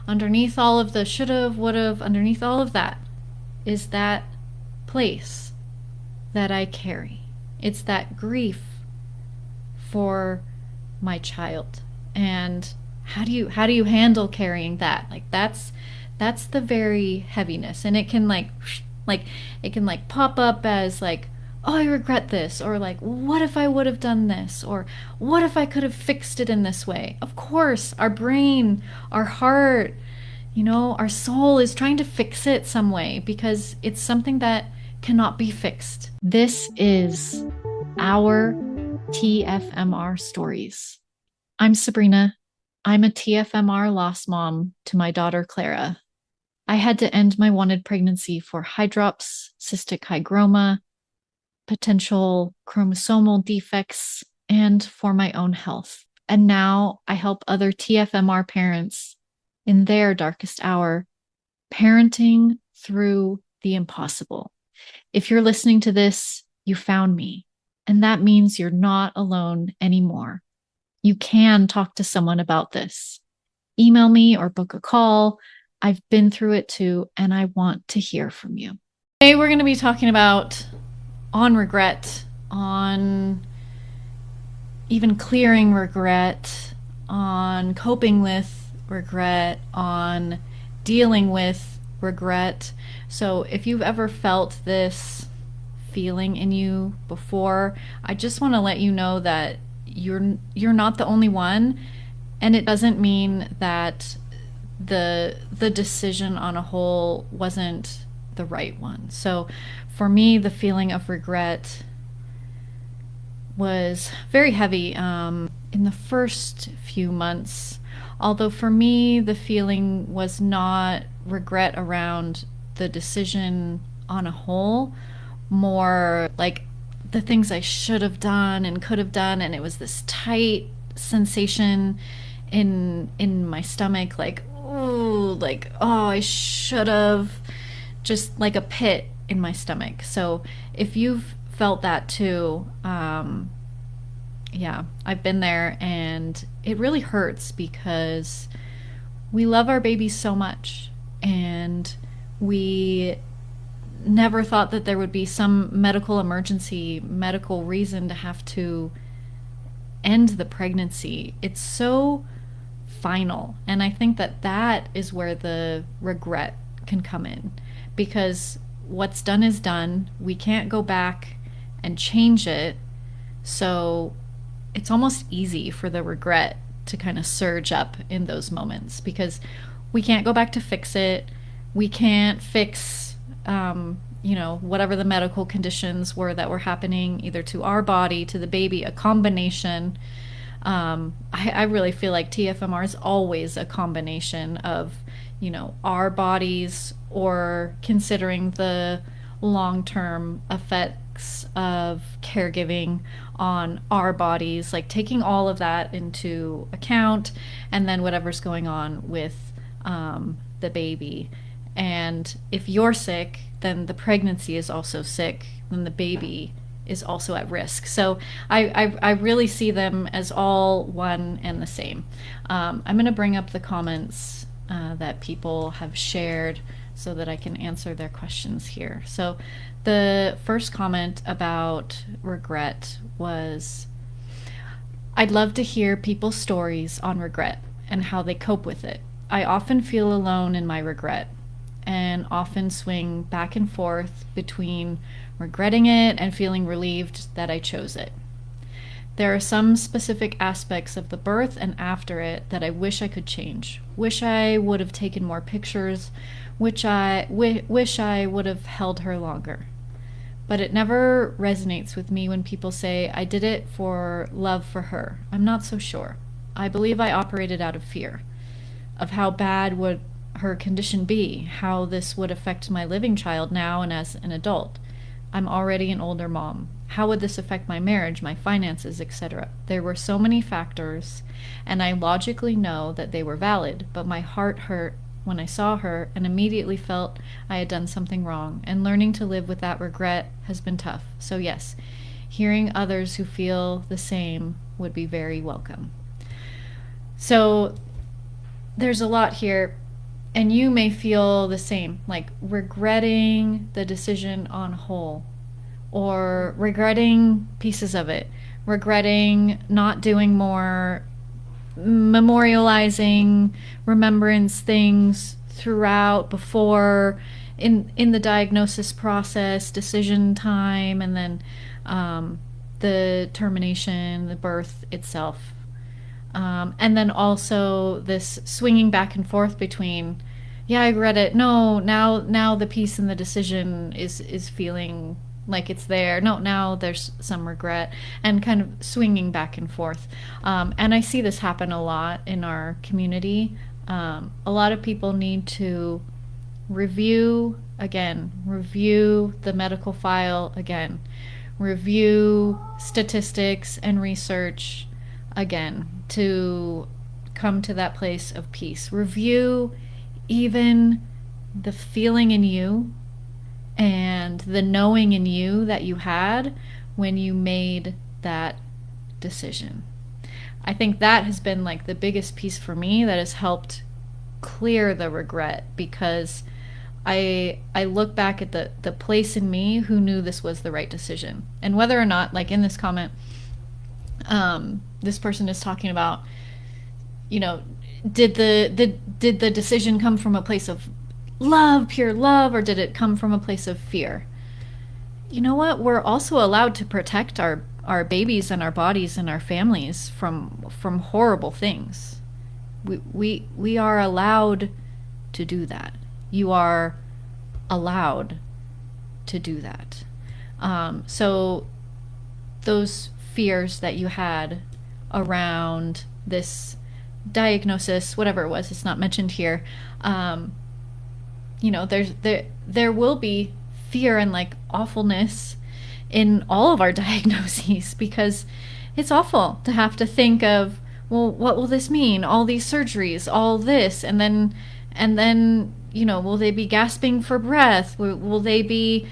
underneath all of the should've, would've, underneath all of that is that place that I carry. It's that grief for my child. And how do you handle carrying that? Like that's the very heaviness. And it can like it can like pop up as like, oh, I regret this, or like, what if I would have done this, or what if I could have fixed it in this way. Of course, our brain, our heart, our soul is trying to fix it some way because it's something that cannot be fixed. This is our TFMR stories. I'm Sabrina. I'm a TFMR lost mom to my daughter Clara. I had to end my wanted pregnancy for hydrops, cystic hygroma, potential chromosomal defects, and for my own health. And now I help other TFMR parents in their darkest hour, parenting through the impossible. If you're listening to this, you found me, and that means you're not alone anymore. You can talk to someone about this. Email me or book a call. I've been through it too, and I want to hear from you. Today, we're going to be talking about on regret, on even clearing regret, on coping with regret, on dealing with regret. So if you've ever felt this feeling in you before, I just want to let you know that you're not the only one, and it doesn't mean that the decision on a whole wasn't the right one. So for me, the feeling of regret was very heavy in the first few months. Although for me, the feeling was not regret around the decision on a whole, more like the things I should have done and could have done, and it was this tight sensation in my stomach, like, ooh, like, oh, I should have, just like a pit in my stomach. So if you've felt that too, yeah, I've been there, and it really hurts because we love our babies so much, and we never thought that there would be some medical emergency, medical reason to have to end the pregnancy. It's so final, and I think that that is where the regret can come in, because what's done is done. We can't go back and change it. So it's almost easy for the regret to kind of surge up in those moments because we can't go back to fix it. We can't fix whatever the medical conditions were that were happening, either to our body, to the baby, a combination. I really feel like TFMR is always a combination of, our bodies, or considering the long-term effects of caregiving on our bodies, like taking all of that into account, and then whatever's going on with the baby. And if you're sick, then the pregnancy is also sick, then the baby is also at risk. So I really see them as all one and the same. I'm going to bring up the comments that people have shared so that I can answer their questions here. So the first comment about regret was, I'd love to hear people's stories on regret and how they cope with it. I often feel alone in my regret, and often swing back and forth between regretting it and feeling relieved that I chose it. There are some specific aspects of the birth and after it that I wish I could change. Wish I would have taken more pictures, wish I would have held her longer. But it never resonates with me when people say I did it for love for her. I'm not so sure. I believe I operated out of fear of how bad would her condition be, how this would affect my living child now and as an adult. I'm already an older mom. How would this affect my marriage, my finances, etc.? There were so many factors, and I logically know that they were valid, but my heart hurt when I saw her and immediately felt I had done something wrong, and learning to live with that regret has been tough. So yes, hearing others who feel the same would be very welcome. So there's a lot here. And you may feel the same, like regretting the decision on whole, or regretting pieces of it, regretting not doing more, memorializing remembrance things throughout, before, in the diagnosis process, decision time, and then the termination, the birth itself. And then also this swinging back and forth between, yeah, I regret it. No, now the peace and the decision is feeling like it's there. No, now there's some regret, and kind of swinging back and forth. And I see this happen a lot in our community. A lot of people need to review the medical file again, review statistics and research again, to come to that place of peace. Review even the feeling in you and the knowing in you that you had when you made that decision. I think that has been like the biggest piece for me that has helped clear the regret, because I look back at the place in me who knew this was the right decision. And whether or not, like in this comment, this person is talking about, did the decision come from a place of love, pure love, or did it come from a place of fear? You know what? We're also allowed to protect our babies and our bodies and our families from horrible things. We are allowed to do that. You are allowed to do that. So those fears that you had around this diagnosis, whatever it was, it's not mentioned here. There will be fear and like awfulness in all of our diagnoses, because it's awful to have to think of, well, what will this mean? All these surgeries, all this, and then will they be gasping for breath? Will they be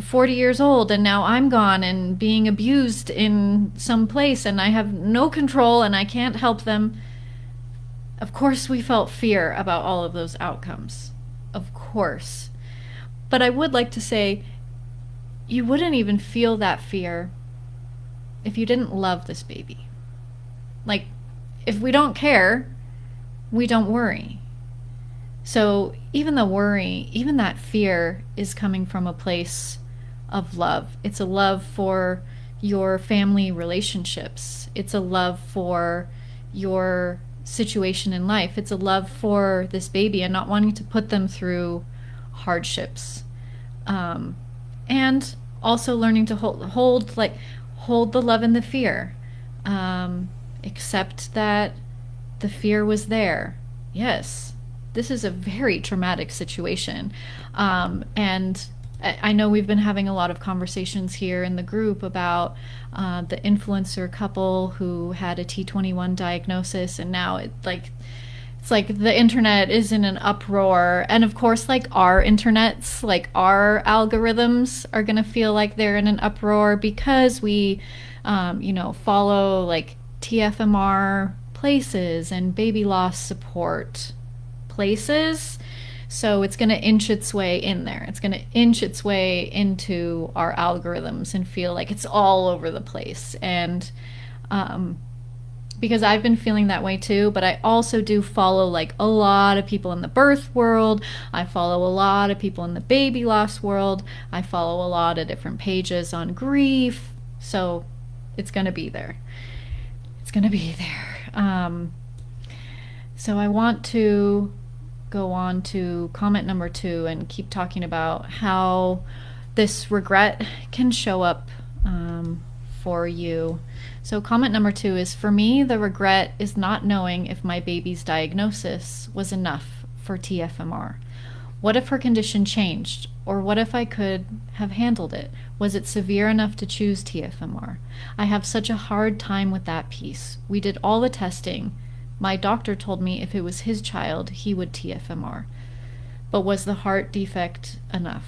40 years old and now I'm gone and being abused in some place and I have no control and I can't help them? Of course we felt fear about all of those outcomes. Of course. But I would like to say, you wouldn't even feel that fear if you didn't love this baby. Like, if we don't care, we don't worry. So even the worry, even that fear, is coming from a place of love. It's a love for your family relationships. It's a love for your situation in life. It's a love for this baby and not wanting to put them through hardships. And also learning to hold the love and the fear. Accept that the fear was there. Yes, this is a very traumatic situation. And I know we've been having a lot of conversations here in the group about the influencer couple who had a T21 diagnosis, and now it's like the internet is in an uproar. And of course, like our internets, like our algorithms are going to feel like they're in an uproar because we, follow like TFMR places and baby loss support places. So it's going to inch its way in there. It's going to inch its way into our algorithms and feel like it's all over the place. And because I've been feeling that way too, but I also do follow like a lot of people in the birth world. I follow a lot of people in the baby loss world. I follow a lot of different pages on grief. So it's going to be there. It's going to be there. So I want to go on to comment number 2 and keep talking about how this regret can show up for you. So comment number 2 is, for me, the regret is not knowing if my baby's diagnosis was enough for TFMR. What if her condition changed? Or what if I could have handled it? Was it severe enough to choose TFMR? I have such a hard time with that piece. We did all the testing. My doctor told me if it was his child, he would TFMR. But was the heart defect enough?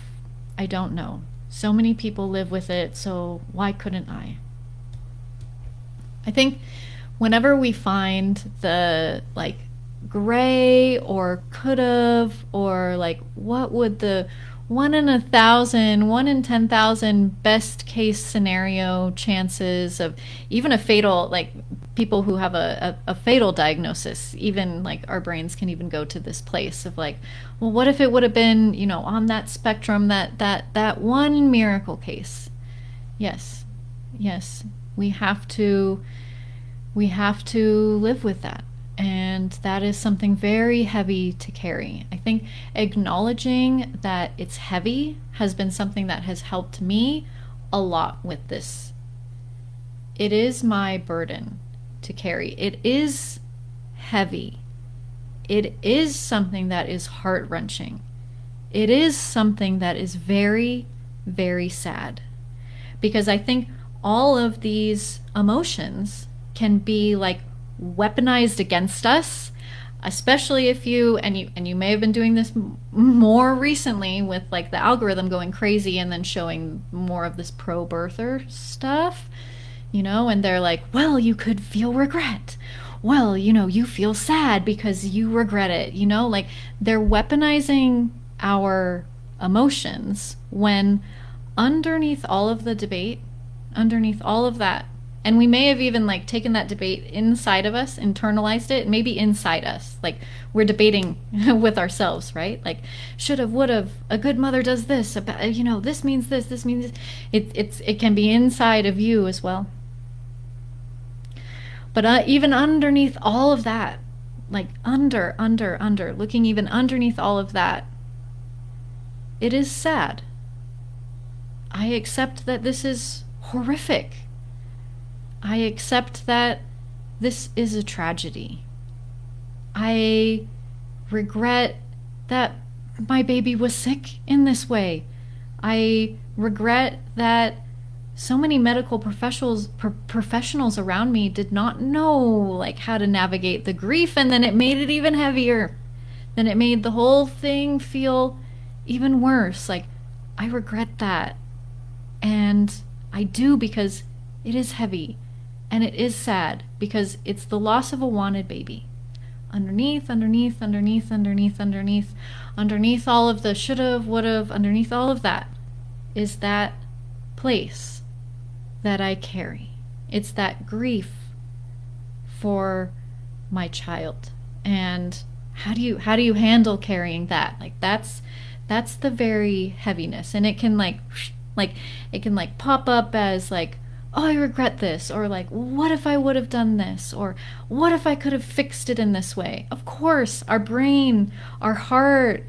I don't know. So many people live with it, so why couldn't I? I think whenever we find the gray or could have, or like what would the 1 in 1,000, 1 in 10,000 best case scenario chances of even a fatal, like people who have a fatal diagnosis, even like our brains can even go to this place of like, well, what if it would have been, on that spectrum, that one miracle case. Yes, yes, we have to live with that. And that is something very heavy to carry. I think acknowledging that it's heavy has been something that has helped me a lot with this. It is my burden to carry. It is heavy. It is something that is heart wrenching. It is something that is very, very sad. Because I think all of these emotions can be like weaponized against us, especially if you may have been doing this more recently with like the algorithm going crazy and then showing more of this pro birther stuff, and they're like, well, you could feel regret, well, you feel sad because you regret it, like they're weaponizing our emotions when underneath all of the debate, underneath all of that, and we may have even like taken that debate inside of us, internalized it, maybe inside us. Like we're debating with ourselves, right? Like should have, would have, a good mother does this, about, this means this means this. It can be inside of you as well. But even underneath all of that, like under, looking even underneath all of that, it is sad. I accept that this is horrific. I accept that this is a tragedy. I regret that my baby was sick in this way. I regret that so many medical professionals around me did not know like how to navigate the grief, and then it made it even heavier. Then it made the whole thing feel even worse. Like I regret that. And I do, because it is heavy. And it is sad because it's the loss of a wanted baby. Underneath all of the should've, would've, underneath all of that is that place that I carry. It's that grief for my child. And how do you handle carrying that? Like that's the very heaviness. And it can it can pop up as like, oh, I regret this, or like, what if I would have done this, or what if I could have fixed it in this way? Of course, our brain, our heart,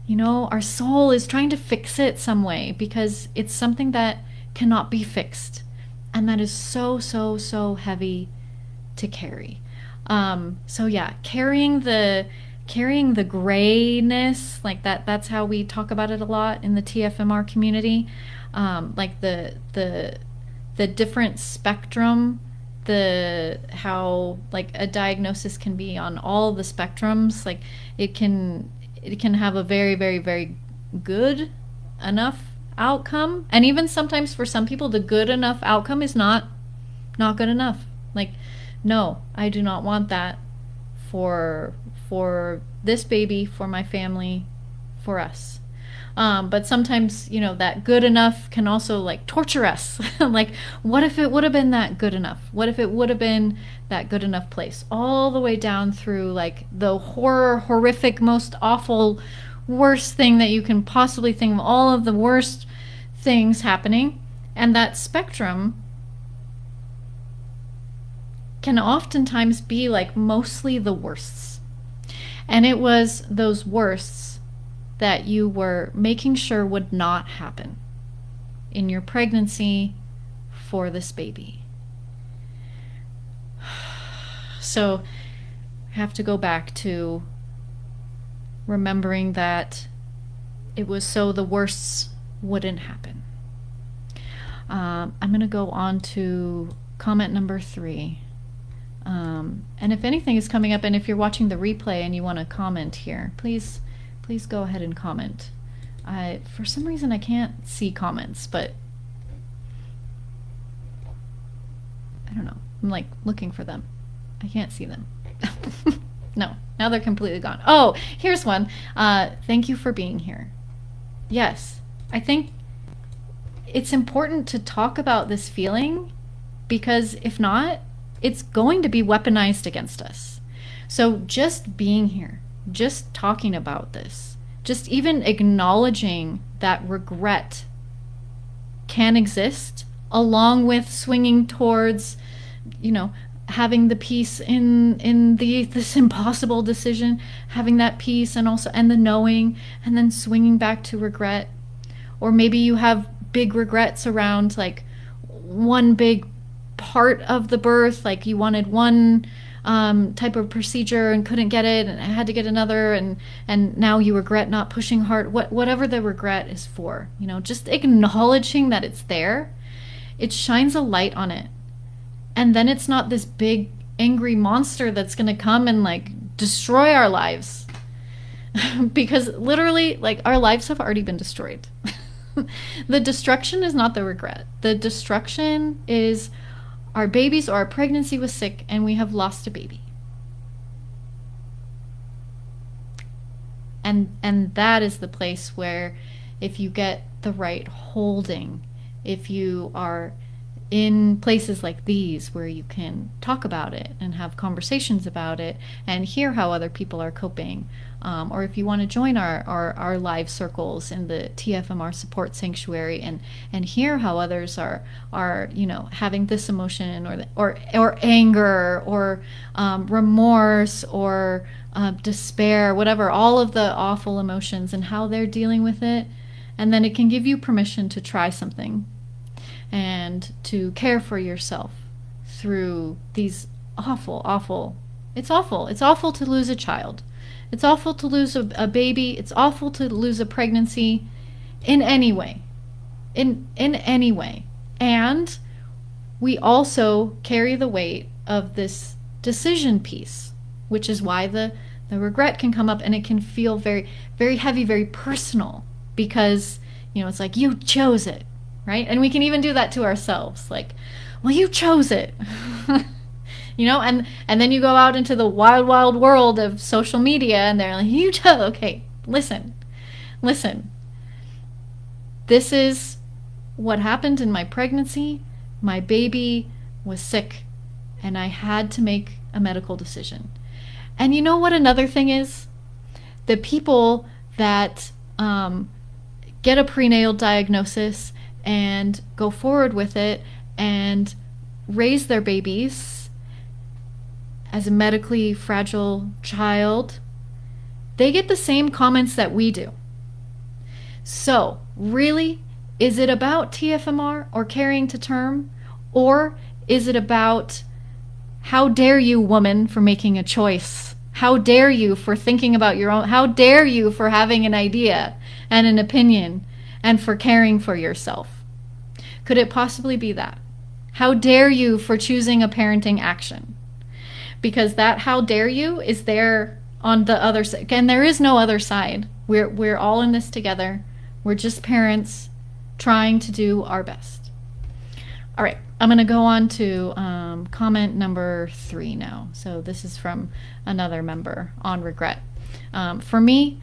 our soul is trying to fix it some way because it's something that cannot be fixed. And that is so, so, so heavy to carry. So yeah, carrying the grayness, like that's how we talk about it a lot in the TFMR community. Like the different spectrum, how like a diagnosis can be on all the spectrums. Like it can have a very, very, very good enough outcome, and even sometimes for some people the good enough outcome is not good enough. Like, no, I do not want that for this baby, for my family, for us. But sometimes, that good enough can also like torture us. Like, what if it would have been that good enough? What if it would have been that good enough place? All the way down through like the horrific, most awful, worst thing that you can possibly think of, all of the worst things happening. And that spectrum can oftentimes be like mostly the worsts. And it was those worsts that you were making sure would not happen in your pregnancy for this baby. So I have to go back to remembering that it was so the worsts wouldn't happen. I'm going to go on to comment number 3. And if anything is coming up, and if you're watching the replay and you want to comment here, please go ahead and comment. For some reason I can't see comments, but I don't know. I'm like looking for them. I can't see them. No, now they're completely gone. Oh, here's one. Thank you for being here. Yes, I think it's important to talk about this feeling, because if not, it's going to be weaponized against us. So just being here, just talking about this, just even acknowledging that regret can exist, along with swinging towards, having the peace in this impossible decision, having that peace, and the knowing, and then swinging back to regret. Or maybe you have big regrets around like one big part of the birth, like you wanted one type of procedure and couldn't get it and had to get another, and now you regret not pushing hard. Whatever the regret is for, just acknowledging that it's there, it shines a light on it. And then it's not this big angry monster that's going to come and like destroy our lives. Because literally, like, our lives have already been destroyed. The destruction is not the regret. The destruction is our babies, or our pregnancy was sick and we have lost a baby. And that is the place where, if you get the right holding, if you are in places like these where you can talk about it and have conversations about it and hear how other people are coping, or if you want to join our live circles in the TFMR support sanctuary and hear how others are having this emotion or anger or remorse or despair, whatever, all of the awful emotions and how they're dealing with it. And then it can give you permission to try something and to care for yourself through these awful, it's awful to lose a child. It's awful to lose a baby. It's awful to lose a pregnancy in any way. In any way. And we also carry the weight of this decision piece, which is why the regret can come up, and it can feel very, very heavy, very personal, because, it's like, you chose it. Right? And we can even do that to ourselves. Like, well, you chose it. And then you go out into the wild, wild world of social media and they're like, you chose. Okay, listen. This is what happened in my pregnancy. My baby was sick and I had to make a medical decision. And you know what another thing is? The people that get a prenatal diagnosis and go forward with it and raise their babies as a medically fragile child, they get the same comments that we do. So, really, is it about TFMR or carrying to term? Or is it about, how dare you, woman, for making a choice? How dare you for thinking about your own? How dare you for having an idea and an opinion and for caring for yourself? Could it possibly be that? How dare you for choosing a parenting action? Because that how dare you is there on the other side. And there is no other side. We're all in this together. We're just parents trying to do our best. All right, I'm going to go on to comment number 3 now. So this is from another member on regret. For me,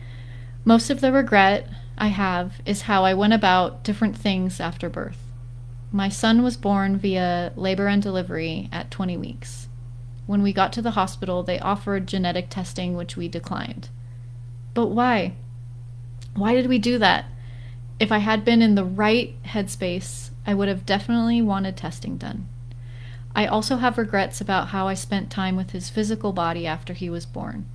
most of the regret I have is how I went about different things after birth. My son was born via labor and delivery at 20 weeks. When we got to the hospital, they offered genetic testing, which we declined. But why? Why did we do that? If I had been in the right headspace, I would have definitely wanted testing done. I also have regrets about how I spent time with his physical body after he was born.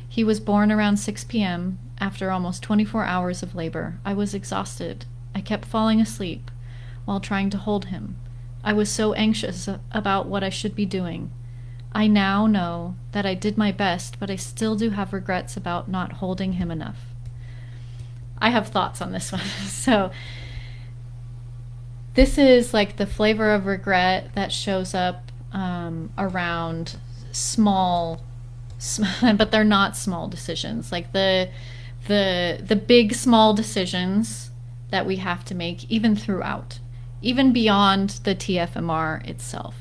He was born around 6 p.m. after almost 24 hours of labor. I was exhausted. I kept falling asleep while trying to hold him. I was so anxious about what I should be doing. I now know that I did my best, but I still do have regrets about not holding him enough. I have thoughts on this one. So this is like the flavor of regret that shows up around small, but they're not small decisions. Like the big small decisions that we have to make, even throughout, even beyond the TFMR itself.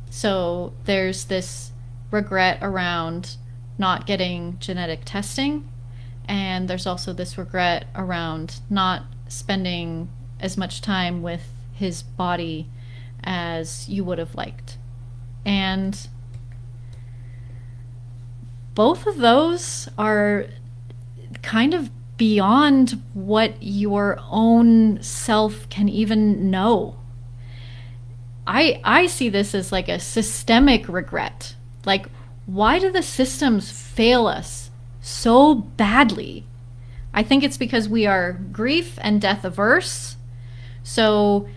So there's this regret around not getting genetic testing, and there's also this regret around not spending as much time with his body as you would have liked. And both of those are kind of beyond what your own self can even know. I see this as like a systemic regret. Like, why do the systems fail us so badly? I think it's because we are grief and death averse. So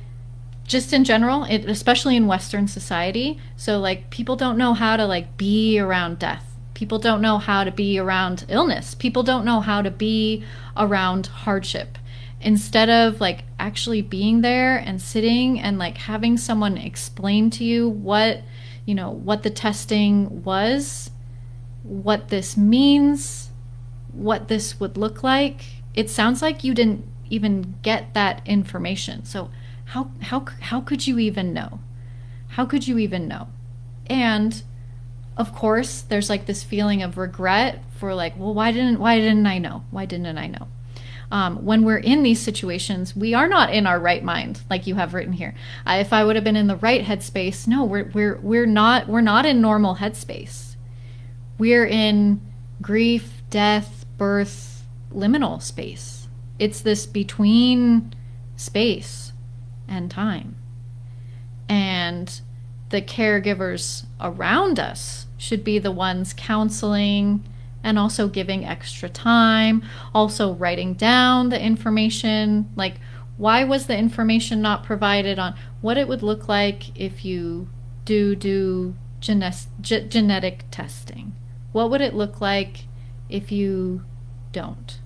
just in general, especially in Western society, so like people don't know how to like be around death. People don't know how to be around illness. People don't know how to be around hardship. Instead of like actually being there and sitting and like having someone explain to you what the testing was, what this means, what this would look like, it sounds like you didn't even get that information. So how could you even know? How could you even know? And of course, there's like this feeling of regret for like, well, why didn't I know? Why didn't I know? When we're in these situations, we are not in our right mind, like you have written here. If I would have been in the right headspace, no, we're not in normal headspace. We're in grief, death, birth, liminal space. It's this between space and time. And the caregivers around us should be the ones counseling and also giving extra time, also writing down the information, like why was the information not provided on what it would look like if you do genetic testing? What would it look like if you don't?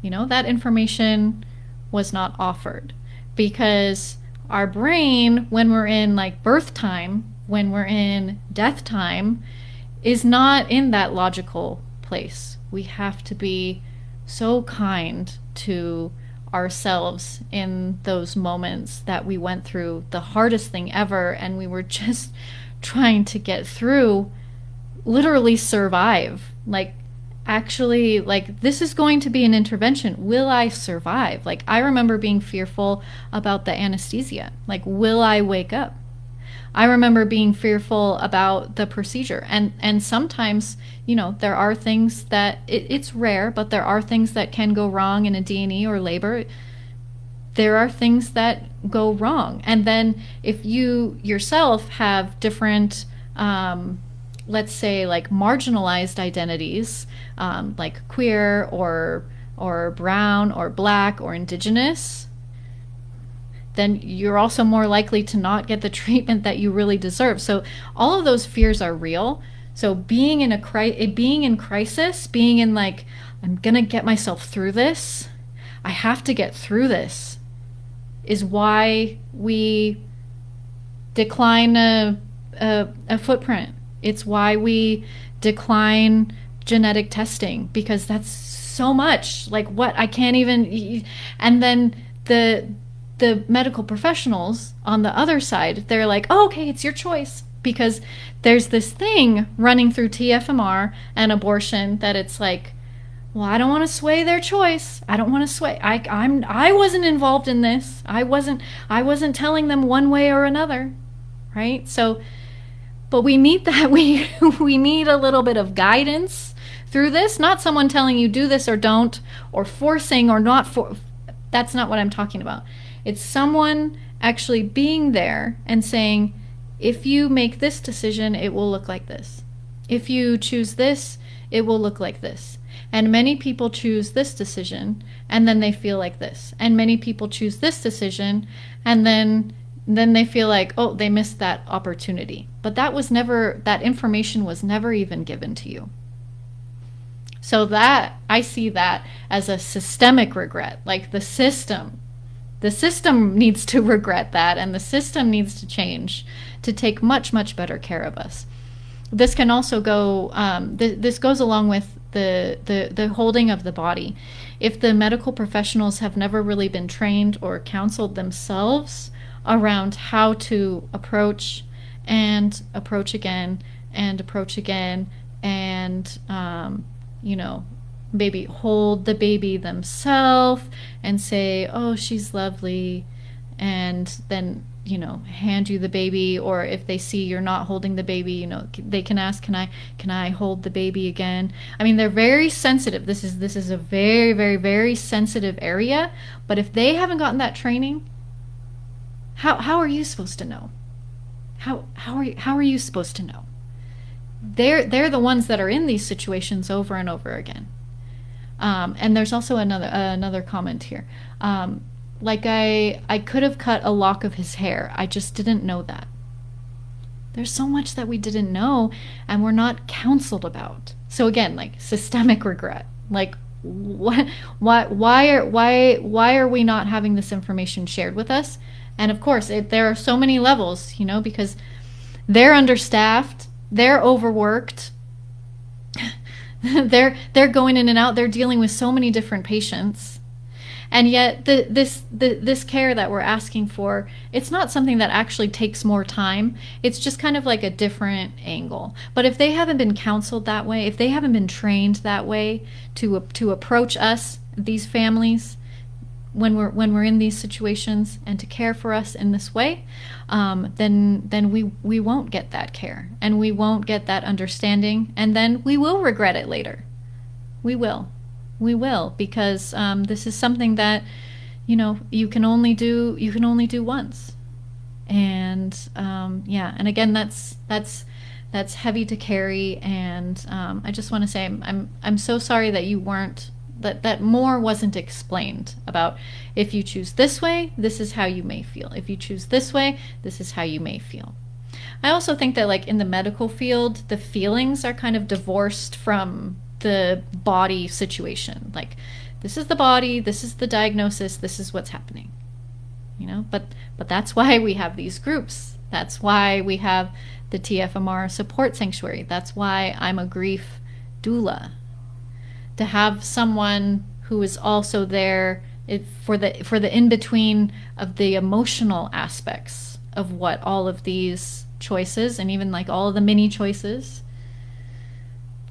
That information was not offered because our brain, when we're in like birth time, when we're in death time, is not in that logical place. We have to be so kind to ourselves in those moments that we went through the hardest thing ever and we were just trying to get through, literally survive. Like, actually, like, this is going to be an intervention. Will I survive? Like, I remember being fearful about the anesthesia. Like, will I wake up? I remember being fearful about the procedure. And sometimes, there are things that, it's rare, but there are things that can go wrong in a D&E or labor. There are things that go wrong. And then if you yourself have different, let's say, like marginalized identities, like queer or brown or black or indigenous, then you're also more likely to not get the treatment that you really deserve. So all of those fears are real. So being in crisis, being in like, I'm gonna get myself through this, I have to get through this, is why we decline a footprint. It's why we decline genetic testing, because that's so much. Like, what, I can't even. And then the medical professionals on the other side, they're like, oh, okay, it's your choice, because there's this thing running through TFMR and abortion that it's like, well, I don't want to sway their choice. I don't want to sway. I wasn't involved in this. I wasn't telling them one way or another, right? So, but we need that. We need a little bit of guidance through this. Not someone telling you do this or don't, or forcing or not for. That's not what I'm talking about. It's someone actually being there and saying, if you make this decision, it will look like this. If you choose this, it will look like this. And many people choose this decision and then they feel like this. And many people choose this decision and then they feel like, oh, they missed that opportunity. But that information was never even given to you. So that, I see that as a systemic regret. Like the system needs to regret that, and the system needs to change to take much, much better care of us. This can also go, this goes along with the holding of the body. If the medical professionals have never really been trained or counseled themselves around how to approach and approach again and approach again, and maybe hold the baby themselves and say, oh, she's lovely, and then hand you the baby. Or if they see you're not holding the baby, they can ask, can I hold the baby again? I mean, they're very sensitive. This is a very, very, very sensitive area. But if they haven't gotten that training, how are you supposed to know? How are you supposed to know? They're the ones that are in these situations over and over again. And there's also another comment here. Like I could have cut a lock of his hair. I just didn't know that. There's so much that we didn't know and we're not counseled about. So again, like systemic regret. Like why are we not having this information shared with us? And of course, there are so many levels, because they're understaffed, they're overworked, they're going in and out, they're dealing with so many different patients. And yet this care that we're asking for, it's not something that actually takes more time. It's just kind of like a different angle. But if they haven't been counseled that way, if they haven't been trained that way to approach us, these families, when we're in these situations, and to care for us in this way, then we won't get that care, and we won't get that understanding, and then we will regret it later. We will, because this is something that you can only do once, and and again, that's heavy to carry, and I just want to say I'm so sorry that you weren't. That more wasn't explained about, if you choose this way, this is how you may feel. If you choose this way, this is how you may feel. I also think that, like, in the medical field, the feelings are kind of divorced from the body situation. Like, this is the body, this is the diagnosis, this is what's happening. But that's why we have these groups. That's why we have the TFMR support sanctuary. That's why I'm a grief doula. To have someone who is also there for the in-between of the emotional aspects of what all of these choices, and even like all of the mini choices,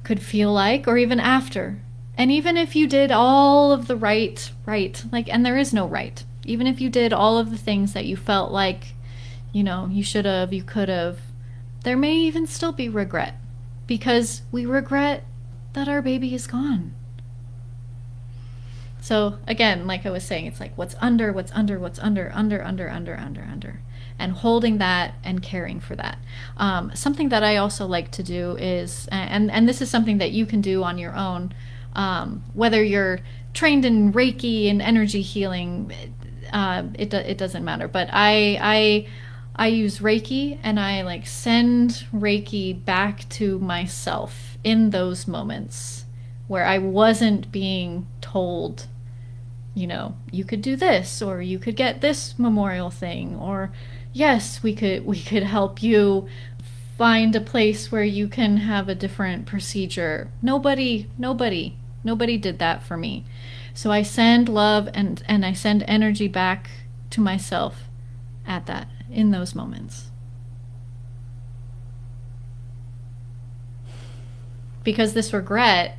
could feel like, or even after. And even if you did all of the right, like, and there is no right, even if you did all of the things that you felt like, you should have, you could have, there may even still be regret, because we regret that our baby is gone. So again, like I was saying, it's like what's under, and holding that and caring for that. Something that I also like to do is, and this is something that you can do on your own, whether you're trained in Reiki and energy healing, it doesn't matter. But I use Reiki, and I like send Reiki back to myself in those moments where I wasn't being told, you could do this, or you could get this memorial thing, or yes, we could help you find a place where you can have a different procedure. Nobody did that for me. So I send love and I send energy back to myself in those moments. Because this regret,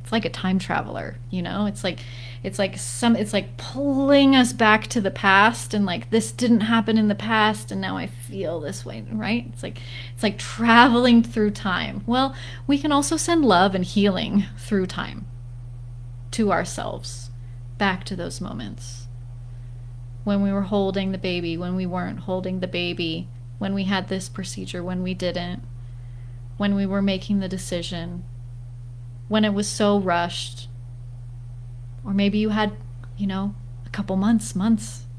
it's like a time traveler, it's like pulling us back to the past, and like, this didn't happen in the past, and now I feel this way, right? It's like traveling through time. Well, we can also send love and healing through time to ourselves, back to those moments when we were holding the baby, when we weren't holding the baby, when we had this procedure, when we didn't, when we were making the decision, when it was so rushed. Or maybe you had, a couple months.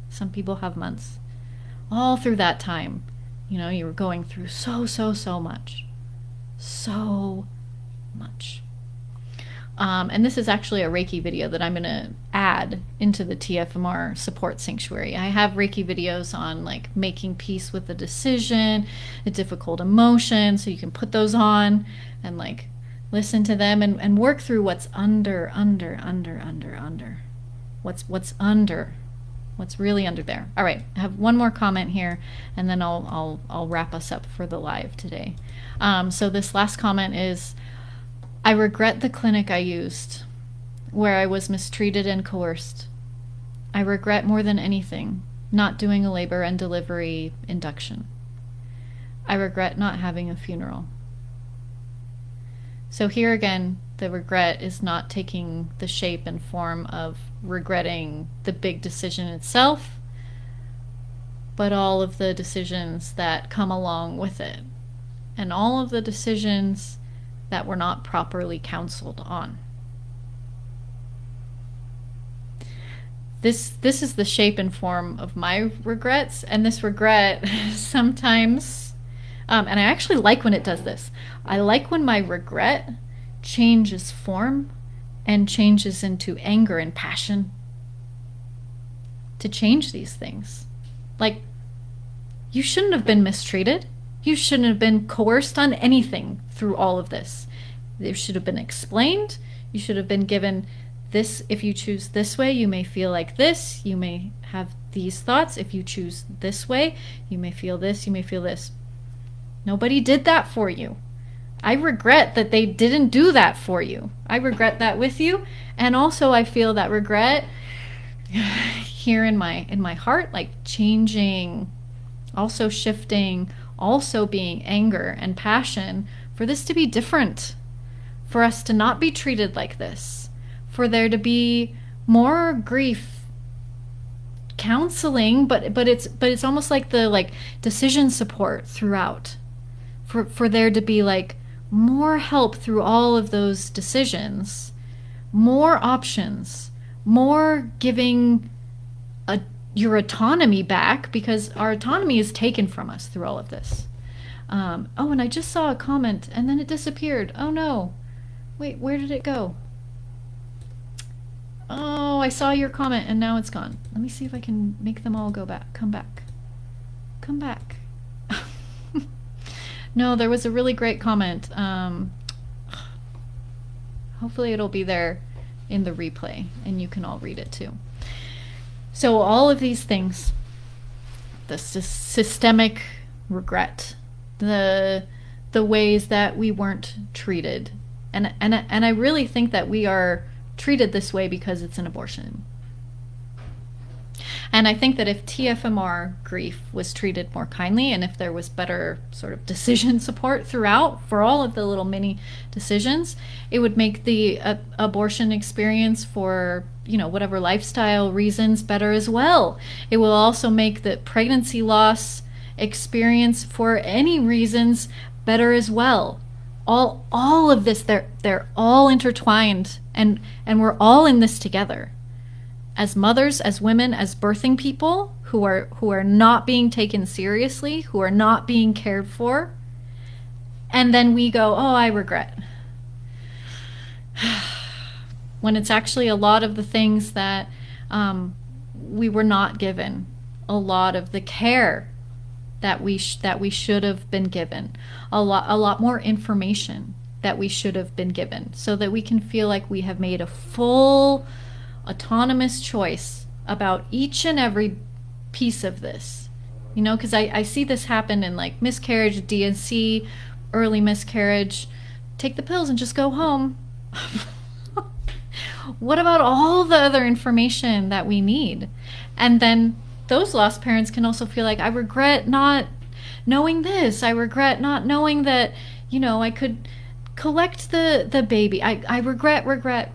Some people have months. All through that time, you were going through so much. So much. And this is actually a Reiki video that I'm going to add into the TFMR support sanctuary. I have Reiki videos on like making peace with the decision, a difficult emotion, so you can put those on and like listen to them and work through what's under. What's under. What's really under there? All right, I have one more comment here, and then I'll wrap us up for the live today. So this last comment is, I regret the clinic I used, where I was mistreated and coerced. I regret more than anything not doing a labor and delivery induction. I regret not having a funeral. So here again, the regret is not taking the shape and form of regretting the big decision itself, but all of the decisions that come along with it, and all of the decisions that were not properly counseled on. This is the shape and form of my regrets, and this regret sometimes, and I actually like when it does this. I like when my regret changes form and changes into anger and passion to change these things. Like, you shouldn't have been mistreated. You shouldn't have been coerced on anything through all of this. It should have been explained. You should have been given this. If you choose this way, you may feel like this. You may have these thoughts. If you choose this way, you may feel this. You may feel this. Nobody did that for you. I regret that they didn't do that for you. I regret that with you. And also I feel that regret here in my heart, like changing, also shifting, also being anger and passion for this to be different, for us to not be treated like this, for there to be more grief counseling, but it's almost like the decision support throughout, for there to be like more help through all of those decisions, more options, more giving your autonomy back, because our autonomy is taken from us through all of this. Oh, and I just saw a comment and then it disappeared. Oh no. Wait, where did it go? Oh, I saw your comment and now it's gone. Let me see if I can make them all go back. Come back. Come back. No, there was a really great comment. Hopefully it'll be there in the replay and you can all read it too. So all of these things, the systemic regret, the ways that we weren't treated, and I really think that we are treated this way because it's an abortion. And I think that if TFMR grief was treated more kindly, and if there was better sort of decision support throughout for all of the little mini decisions, it would make the abortion experience for, you know, whatever lifestyle reasons better as well. It will also make the pregnancy loss experience for any reasons better as well. All of this, they're all intertwined, and we're all in this together. As mothers, as women, as birthing people who are not being taken seriously, who are not being cared for, and then we go, oh, I regret. When it's actually a lot of the things that we were not given, a lot of the care that we should have been given, a lot more information that we should have been given, so that we can feel like we have made a full autonomous choice about each and every piece of this. You know, because I see this happen in like miscarriage, DNC, early miscarriage. Take the pills and just go home. What about all the other information that we need? And then those lost parents can also feel like, I regret not knowing this. I regret not knowing that, you know, I could collect the baby. I regret.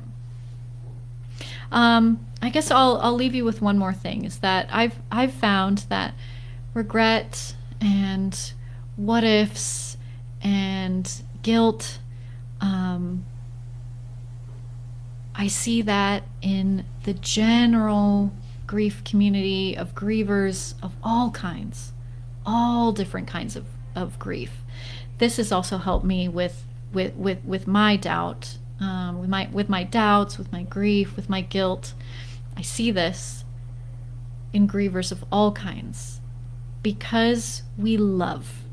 I guess I'll leave you with one more thing, is that I've found that regret and what ifs and guilt, I see that in the general grief community of grievers of all kinds, all different kinds of grief. This has also helped me with my doubt, with my doubts, with my grief, with my guilt. I see this in grievers of all kinds, because we love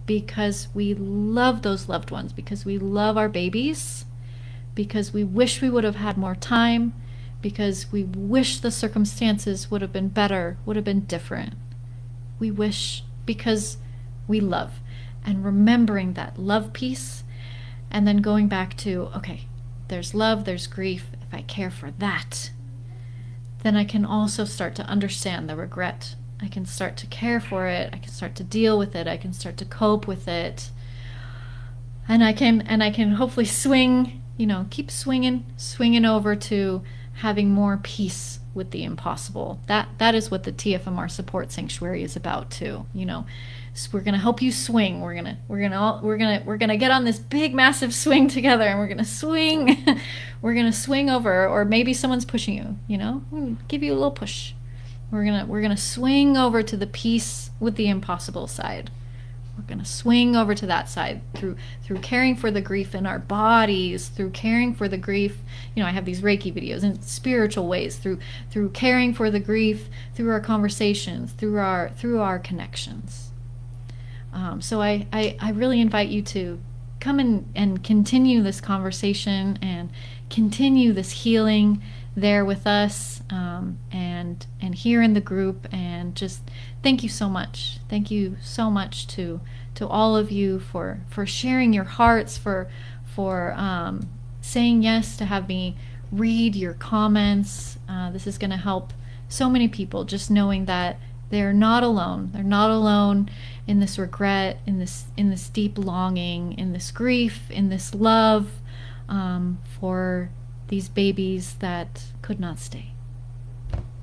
those loved ones, because we love our babies, because we wish we would have had more time, because we wish the circumstances would have been better, would have been different. We wish because we love. And remembering that love piece, and then going back to, okay, there's love, there's grief. If I care for that, then I can also start to understand the regret. I can start to care for it. I can start to deal with it. I can start to cope with it. And I can hopefully swing, keep swinging over to having more peace with the impossible. That is what the TFMR support sanctuary is about too. So we're gonna help you swing. We're gonna get on this big massive swing together, and we're gonna swing. We're gonna swing over, or maybe someone's pushing you. Give you a little push. We're gonna swing over to the peace with the impossible side. We're going to swing over to that side through caring for the grief in our bodies, through caring for the grief. I have these Reiki videos in spiritual ways, through caring for the grief, through our conversations, through our connections. So I really invite you to come and continue this conversation and continue this healing there with us, and here in the group. And just thank you so much. Thank you so much to all of you for sharing your hearts, for saying yes to have me read your comments. This is going to help so many people, just knowing that they're not alone. They're not alone in this regret, in this deep longing, in this grief, in this love, for these babies that could not stay.